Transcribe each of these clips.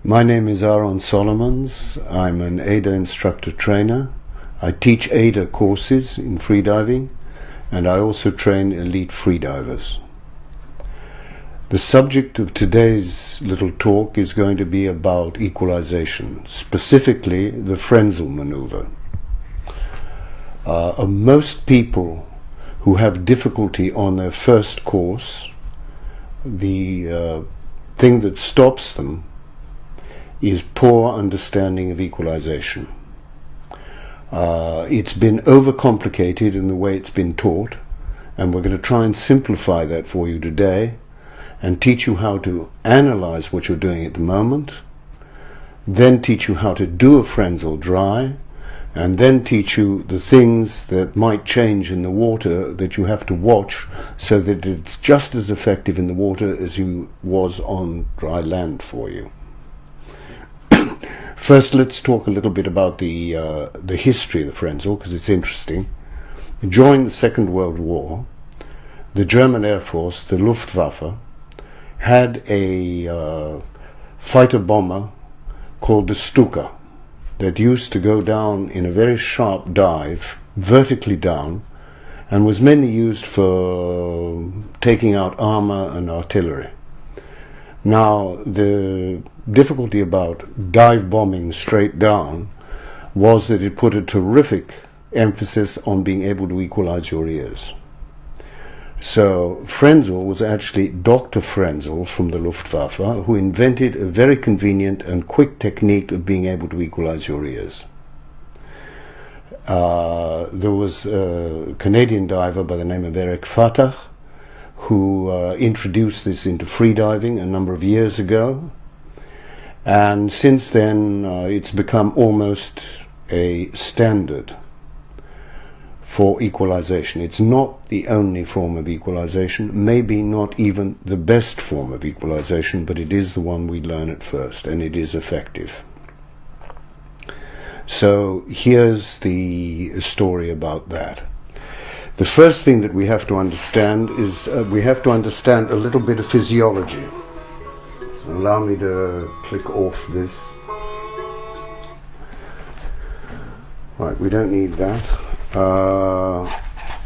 My name is Aharon Solomons. I'm an ADA instructor trainer. I teach ADA courses in freediving, and I also train elite freedivers. The subject of today's little talk is going to be about equalization, specifically the Frenzel maneuver. Most people who have difficulty on their first course, the thing that stops them is poor understanding of equalization. It's been overcomplicated in the way it's been taught, and we're going to try and simplify that for you today and teach you how to analyze what you're doing at the moment, then teach you how to do a Frenzel dry, and then teach you the things that might change in the water that you have to watch so that it's just as effective in the water as it was on dry land for you. First, let's talk a little bit about the history of the Frenzel, because it's interesting. During the Second World War, the German Air Force, the Luftwaffe, had a fighter bomber called the Stuka that used to go down in a very sharp dive, vertically down, and was mainly used for taking out armor and artillery. Now, the difficulty about dive bombing straight down was that it put a terrific emphasis on being able to equalize your ears. So Frenzel was actually Dr. Frenzel from the Luftwaffe, who invented a very convenient and quick technique of being able to equalize your ears. There was a Canadian diver by the name of Eric Fatah who introduced this into freediving a number of years ago, and since then it's become almost a standard for equalization. It's not the only form of equalization, maybe not even the best form of equalization, but it is the one we learn at first, and it is effective. So here's the story about that. The first thing that we have to understand is we have to understand a little bit of physiology. Allow me to click off this. Right, we don't need that.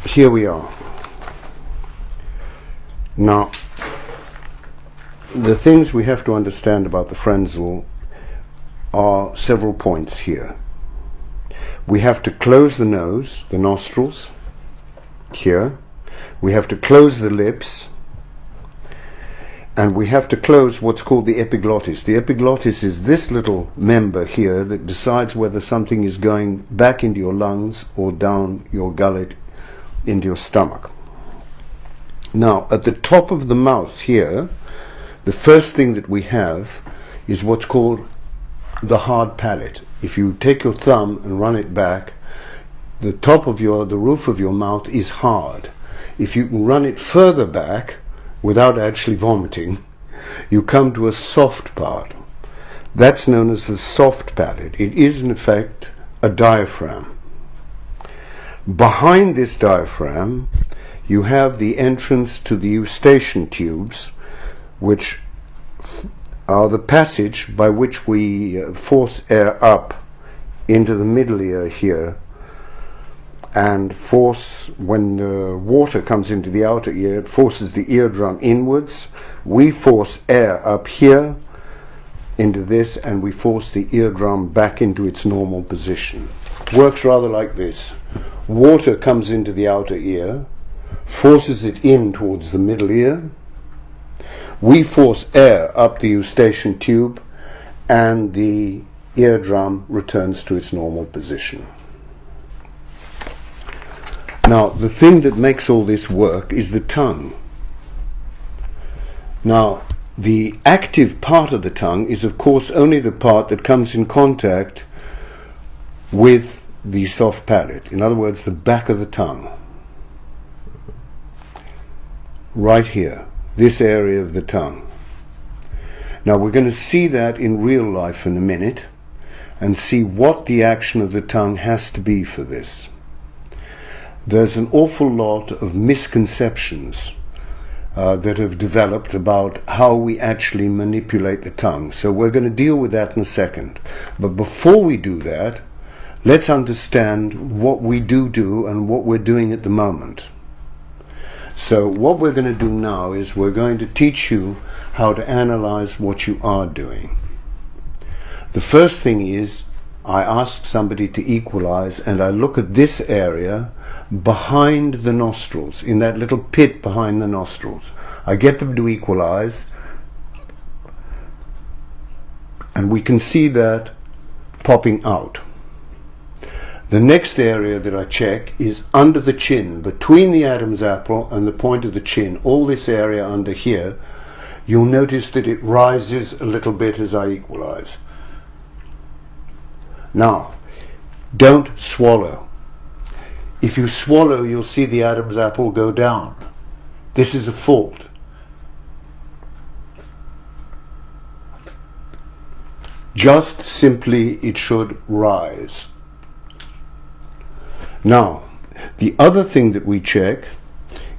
Here we are. Now, the things we have to understand about the Frenzel are several points here. We have to close the nose, the nostrils, here. We have to close the lips, and we have to close what's called the epiglottis. The epiglottis is this little member here that decides whether something is going back into your lungs or down your gullet into your stomach. Now, at the top of the mouth here, the first thing that we have is what's called the hard palate. If you take your thumb and run it back, the top of the roof of your mouth is hard. If you can run it further back without actually vomiting, you come to a soft part. That's known as the soft palate. It is in effect a diaphragm. Behind this diaphragm you have the entrance to the eustachian tubes, which are the passage by which we force air up into the middle ear here, and force, when the water comes into the outer ear, it forces the eardrum inwards. We force air up here into this, and we force the eardrum back into its normal position. Works rather like this. Water comes into the outer ear, forces it in towards the middle ear. We force air up the eustachian tube, and the eardrum returns to its normal position. Now, the thing that makes all this work is the tongue. Now, the active part of the tongue is, of course, only the part that comes in contact with the soft palate. In other words, the back of the tongue. Right here, this area of the tongue. Now, we're going to see that in real life in a minute and see what the action of the tongue has to be for this. There's an awful lot of misconceptions that have developed about how we actually manipulate the tongue. So we're going to deal with that in a second. But before we do that, let's understand what we do and what we're doing at the moment. So what we're going to do now is we're going to teach you how to analyze what you are doing. The first thing is I ask somebody to equalize, and I look at this area behind the nostrils, in that little pit behind the nostrils. I get them to equalize, and we can see that popping out. The next area that I check is under the chin, between the Adam's apple and the point of the chin, all this area under here. You'll notice that it rises a little bit as I equalize. Now, don't swallow. If you swallow, you'll see the Adam's apple go down. This is a fault. Just simply, it should rise. Now, the other thing that we check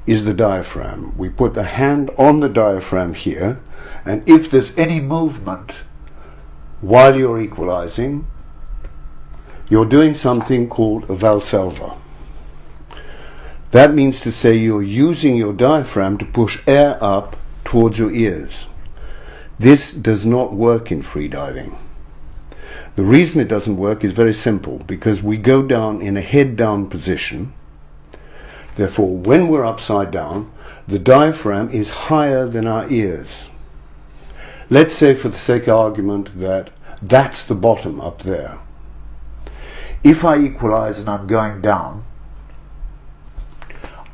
is the diaphragm. We put the hand on the diaphragm here, and if there's any movement while you're equalizing, you're doing something called a valsalva. That means to say you're using your diaphragm to push air up towards your ears. This does not work in free diving. The reason it doesn't work is very simple, because we go down in a head down position. Therefore, when we're upside down, the diaphragm is higher than our ears. Let's say, for the sake of argument, that that's the bottom up there. If I equalize and I'm going down,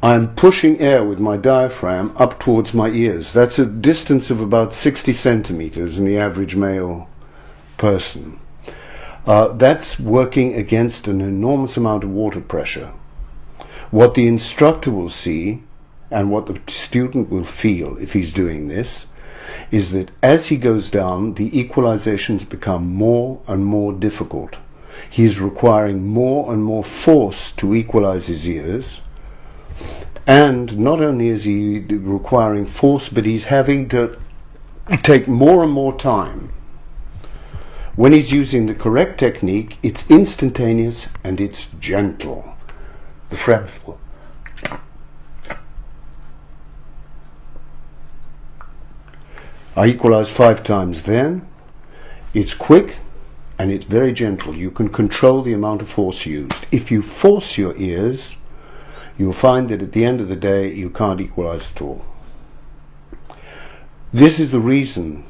I'm pushing air with my diaphragm up towards my ears. That's a distance of about 60 centimeters in the average male person. That's working against an enormous amount of water pressure. What the instructor will see, and what the student will feel if he's doing this, is that as he goes down, the equalizations become more and more difficult. He's requiring more and more force to equalize his ears, and not only is he requiring force, but he's having to take more and more time. When he's using the correct technique, it's instantaneous and it's gentle. The Frenzel. I equalize 5 times then. It's quick and it's very gentle. You can control the amount of force used. If you force your ears, you'll find that at the end of the day you can't equalize at all. This is the reason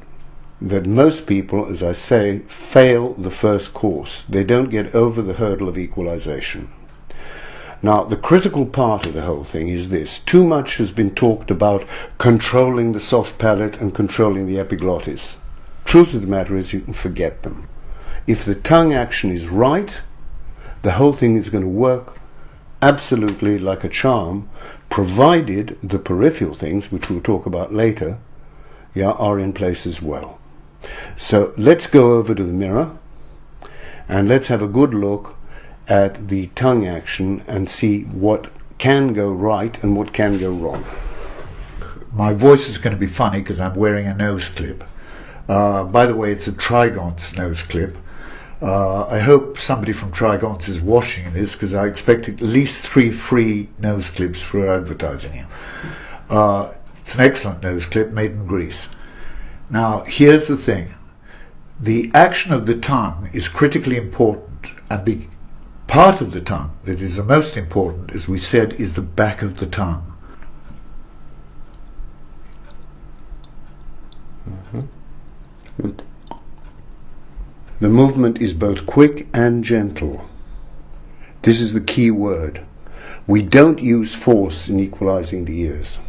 that most people, as I say, fail the first course. They don't get over the hurdle of equalization. Now, the critical part of the whole thing is this. Too much has been talked about controlling the soft palate and controlling the epiglottis. Truth of the matter is you can forget them. If the tongue action is right, the whole thing is going to work absolutely like a charm, provided the peripheral things, which we'll talk about later, are in place as well. So let's go over to the mirror and let's have a good look at the tongue action and see what can go right and what can go wrong. My voice is going to be funny because I'm wearing a nose clip. By the way, it's a Trigon's nose clip. I hope somebody from Trigon's is watching this, because I expect at least 3 free nose clips for advertising. It's an excellent nose clip made in Greece. Now, here's the thing. The action of the tongue is critically important, and the part of the tongue that is the most important, as we said, is the back of the tongue. Good. The movement is both quick and gentle. This is the key word. We don't use force in equalizing the ears.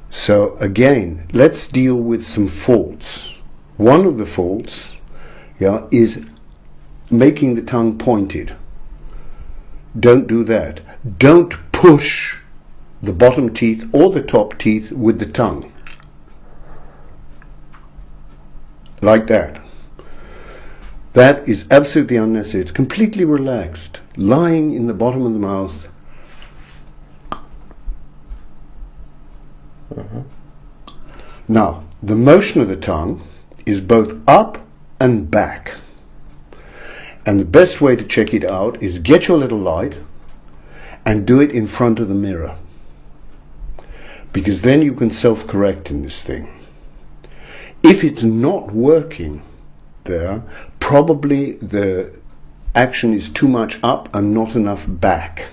So again, let's deal with some faults. One of the faults is making the tongue pointed. Don't do that. Don't push the bottom teeth or the top teeth with the tongue. Like that. That is absolutely unnecessary. It's completely relaxed, lying in the bottom of the mouth. Now, the motion of the tongue is both up and back. And the best way to check it out is get your little light and do it in front of the mirror. Because then you can self-correct in this thing. If it's not working there, probably the action is too much up and not enough back.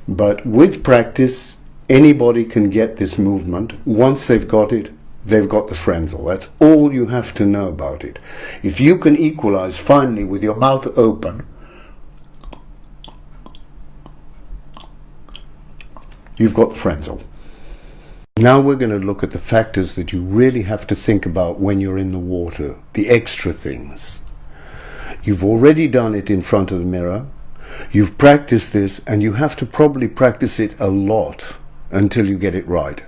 But with practice, anybody can get this movement. Once they've got it, they've got the Frenzel. That's all you have to know about it. If you can equalize finally with your mouth open, you've got the Frenzel. Now we're going to look at the factors that you really have to think about when you're in the water, the extra things. You've already done it in front of the mirror. You've practiced this, and you have to probably practice it a lot until you get it right.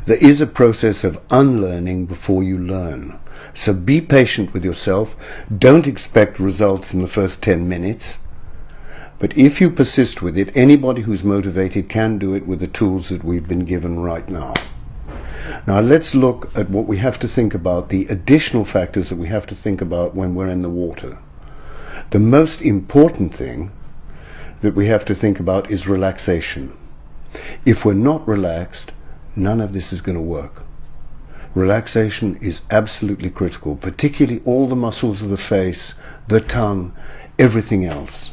There is a process of unlearning before you learn. So be patient with yourself. Don't expect results in the first 10 minutes. But if you persist with it, anybody who's motivated can do it with the tools that we've been given right now. Now let's look at what we have to think about, the additional factors that we have to think about when we're in the water. The most important thing that we have to think about is relaxation. If we're not relaxed, none of this is going to work. Relaxation is absolutely critical, particularly all the muscles of the face, the tongue, everything else.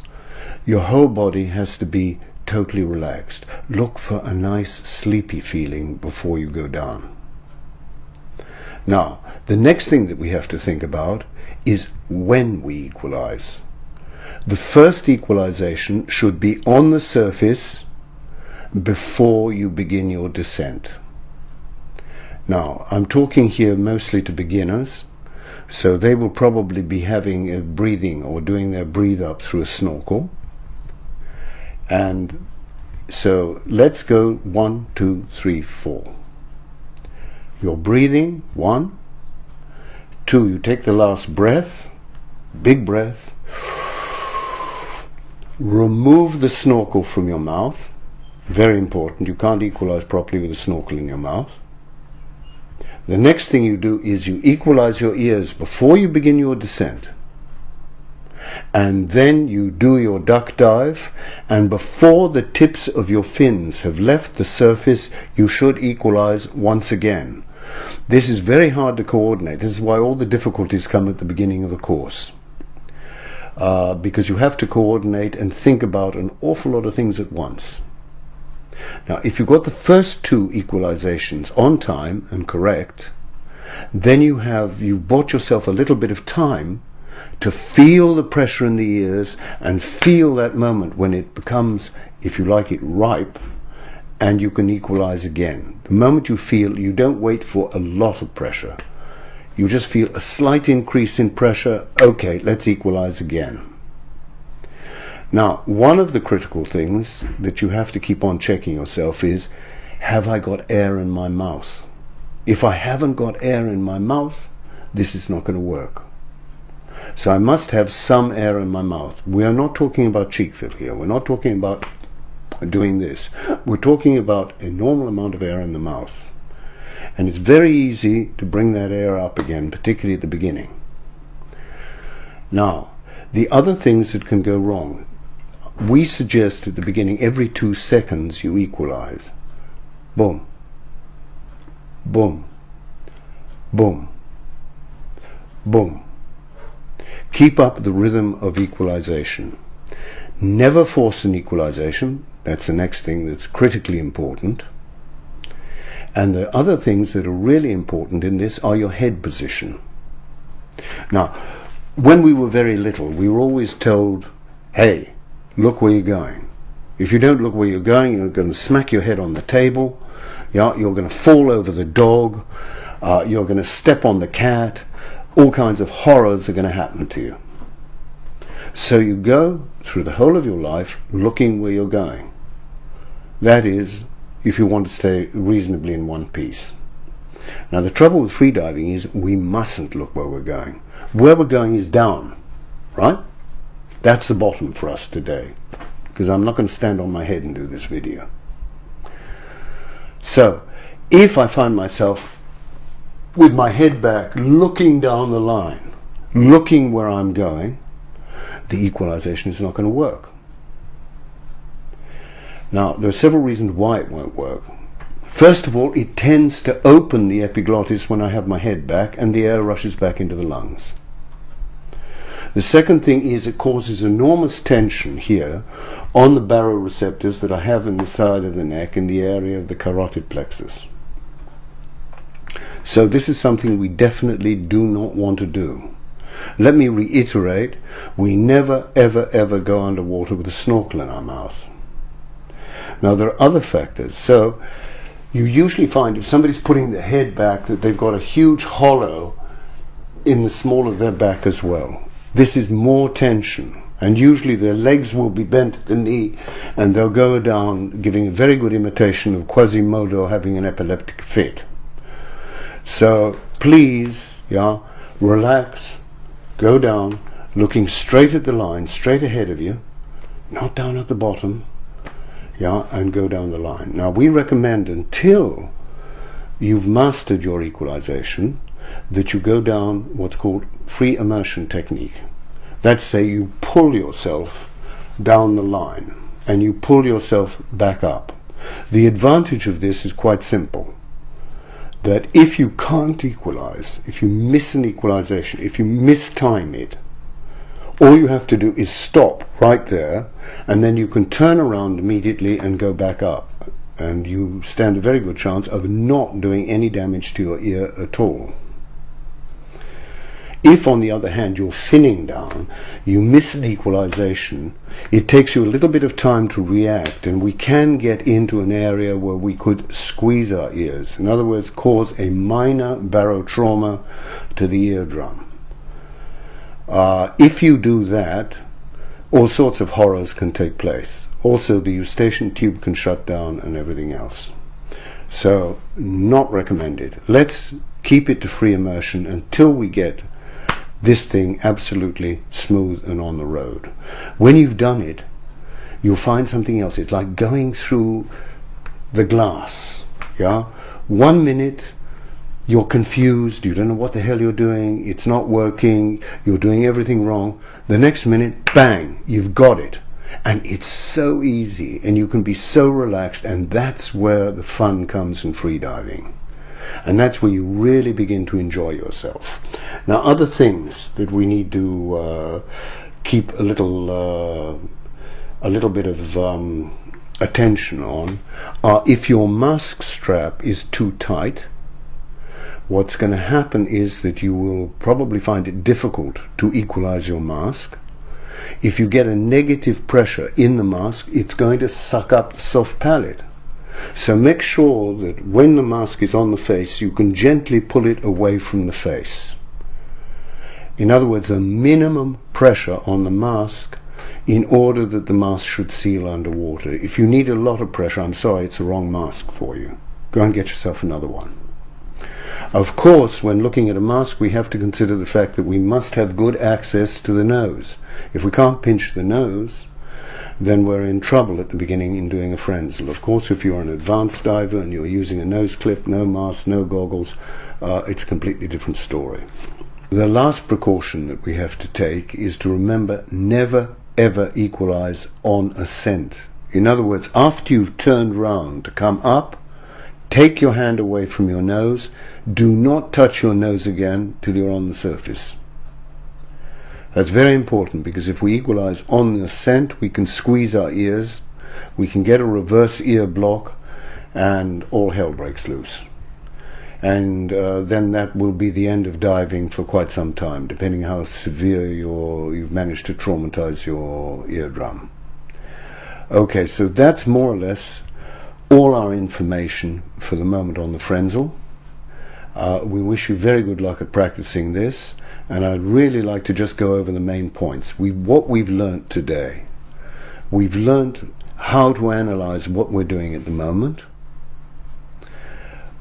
Your whole body has to be totally relaxed. Look for a nice sleepy feeling before you go down. Now, the next thing that we have to think about is when we equalize. The first equalization should be on the surface before you begin your descent. Now, I'm talking here mostly to beginners, so they will probably be having a breathing or doing their breathe up through a snorkel. And so let's go 1, 2, 3, 4. You're breathing, 1, 2, you take the last breath, big breath, remove the snorkel from your mouth, very important, you can't equalize properly with a snorkel in your mouth. The next thing you do is you equalize your ears before you begin your descent. And then you do your duck dive, and before the tips of your fins have left the surface, you should equalize once again. This is very hard to coordinate. This is why all the difficulties come at the beginning of a course. Because you have to coordinate and think about an awful lot of things at once. Now, if you've got the first 2 equalizations on time and correct, then you've bought yourself a little bit of time to feel the pressure in the ears and feel that moment when it becomes, if you like it, ripe, and you can equalize again. The moment you feel, you don't wait for a lot of pressure. You just feel a slight increase in pressure. Okay, let's equalize again. Now, one of the critical things that you have to keep on checking yourself is, have I got air in my mouth? If I haven't got air in my mouth, this is not going to work. So I must have some air in my mouth. We are not talking about cheek fill here. We're not talking about doing this. We're talking about a normal amount of air in the mouth. And it's very easy to bring that air up again, particularly at the beginning. Now, the other things that can go wrong. We suggest at the beginning, every 2 seconds you equalize. Boom. Boom. Boom. Boom. Keep up the rhythm of equalization. Never force an equalization. That's the next thing that's critically important. And the other things that are really important in this are your head position. Now, when we were very little, we were always told, hey, look where you're going. If you don't look where you're going, you're going to smack your head on the table. Yeah, you're going to fall over the dog. You're going to step on the cat. All kinds of horrors are going to happen to you. So you go through the whole of your life looking where you're going. That is, if you want to stay reasonably in one piece. Now, the trouble with freediving is we mustn't look where we're going. Where we're going is down, right? That's the bottom for us today, because I'm not going to stand on my head and do this video. So, if I find myself with my head back, looking down the line, looking where I'm going, the equalization is not going to work. Now, there are several reasons why it won't work. First of all, it tends to open the epiglottis when I have my head back and the air rushes back into the lungs. The second thing is it causes enormous tension here on the baroreceptors that I have in the side of the neck in the area of the carotid plexus. So this is something we definitely do not want to do. Let me reiterate, we never ever ever go underwater with a snorkel in our mouth. Now there are other factors. So you usually find if somebody's putting their head back that they've got a huge hollow in the small of their back as well. This is more tension, and usually their legs will be bent at the knee and they'll go down, giving a very good imitation of Quasimodo having an epileptic fit. So please, relax, go down, looking straight at the line, straight ahead of you, not down at the bottom, and go down the line. Now we recommend, until you've mastered your equalization, that you go down what's called free immersion technique. That's say you pull yourself down the line and you pull yourself back up. The advantage of this is quite simple, that if you can't equalize, if you miss an equalization, if you mistime it, all you have to do is stop right there, and then you can turn around immediately and go back up, and you stand a very good chance of not doing any damage to your ear at all. If, on the other hand, you're finning down, you miss an equalization, it takes you a little bit of time to react, and we can get into an area where we could squeeze our ears. In other words, cause a minor barotrauma to the eardrum. If you do that, all sorts of horrors can take place. Also, the eustachian tube can shut down and everything else. So, not recommended. Let's keep it to free immersion until we get this thing absolutely smooth and on the road. When you've done it, you'll find something else. It's like going through the glass. 1 minute you're confused, you don't know what the hell you're doing, it's not working, you're doing everything wrong. The next minute, bang, you've got it. And it's so easy, and you can be so relaxed, and that's where the fun comes in freediving. And that's where you really begin to enjoy yourself. Now, other things that we need to keep a little bit of attention on are, if your mask strap is too tight, what's going to happen is that you will probably find it difficult to equalize your mask. If you get a negative pressure in the mask, it's going to suck up the soft palate. So make sure that when the mask is on the face, you can gently pull it away from the face. In other words, a minimum pressure on the mask in order that the mask should seal underwater. If you need a lot of pressure, I'm sorry, it's the wrong mask for you. Go and get yourself another one. Of course, when looking at a mask, we have to consider the fact that we must have good access to the nose. If we can't pinch the nose, then we're in trouble at the beginning in doing a Frenzel. Of course, if you're an advanced diver and you're using a nose clip, no mask, no goggles, it's a completely different story. The last precaution that we have to take is to remember, never ever equalize on ascent. In other words, after you've turned round to come up, take your hand away from your nose. Do not touch your nose again till you're on the surface. That's very important, because if we equalize on the ascent, we can squeeze our ears, we can get a reverse ear block, and all hell breaks loose. And then that will be the end of diving for quite some time, depending how severe you've managed to traumatize your eardrum. Okay, so that's more or less all our information for the moment on the Frenzel. We wish you very good luck at practicing this, and I'd really like to just go over the main points. What we've learnt today. We've learnt how to analyze what we're doing at the moment,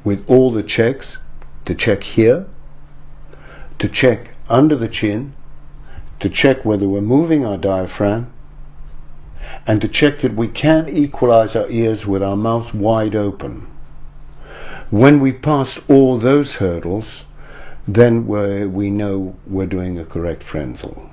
with all the checks, to check here, to check under the chin, to check whether we're moving our diaphragm, and to check that we can equalize our ears with our mouth wide open. When we've passed all those hurdles, then we know we're doing a correct Frenzel.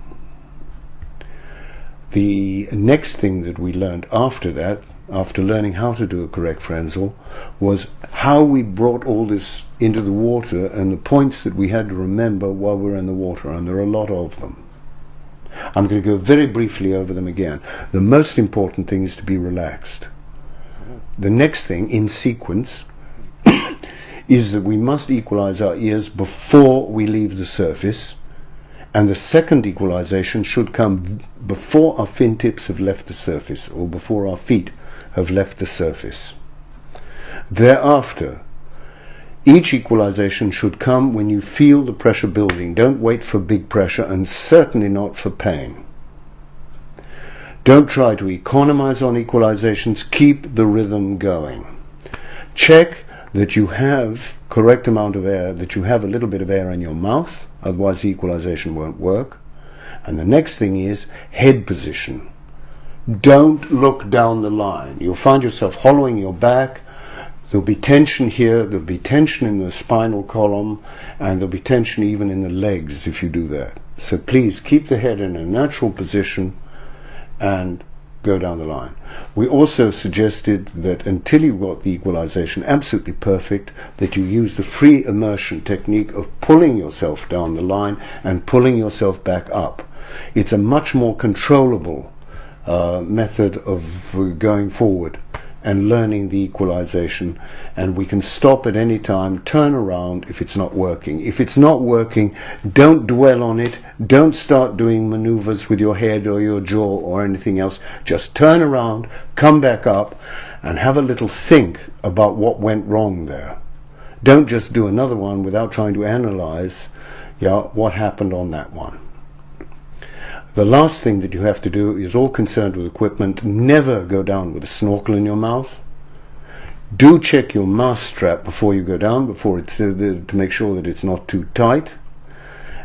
The next thing that we learned after that, after learning how to do a correct Frenzel, was how we brought all this into the water and the points that we had to remember while we were in the water, and there are a lot of them. I'm going to go very briefly over them again. The most important thing is to be relaxed. The next thing, in sequence, is that we must equalize our ears before we leave the surface, and the second equalization should come before our fin tips have left the surface, or before our feet have left the surface. Thereafter, each equalization should come when you feel the pressure building. Don't wait for big pressure, and certainly not for pain. Don't try to economize on equalizations. Keep the rhythm going. Check that you have correct amount of air, that you have a little bit of air in your mouth, otherwise the equalization won't work. And the next thing is head position. Don't look down the line. You'll find yourself hollowing your back. There'll be tension here, there'll be tension in the spinal column, and there'll be tension even in the legs if you do that. So please keep the head in a natural position and go down the line. We also suggested that until you've got the equalization absolutely perfect, that you use the free immersion technique of pulling yourself down the line and pulling yourself back up. It's a much more controllable method of going forward and learning the equalization, and we can stop at any time, turn around if it's not working. If it's not working, don't dwell on it, don't start doing maneuvers with your head or your jaw or anything else. Just turn around, come back up, and have a little think about what went wrong there. Don't just do another one without trying to analyze what happened on that one. The last thing that you have to do is all concerned with equipment. Never go down with a snorkel in your mouth. Do check your mask strap before you go down, before it's to make sure that it's not too tight.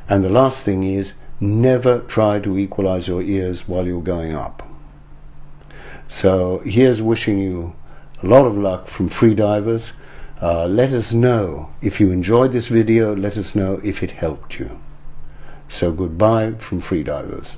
And the last thing is, never try to equalize your ears while you're going up. So here's wishing you a lot of luck from freedivers. Let us know if you enjoyed this video. Let us know if it helped you. So goodbye from freedivers.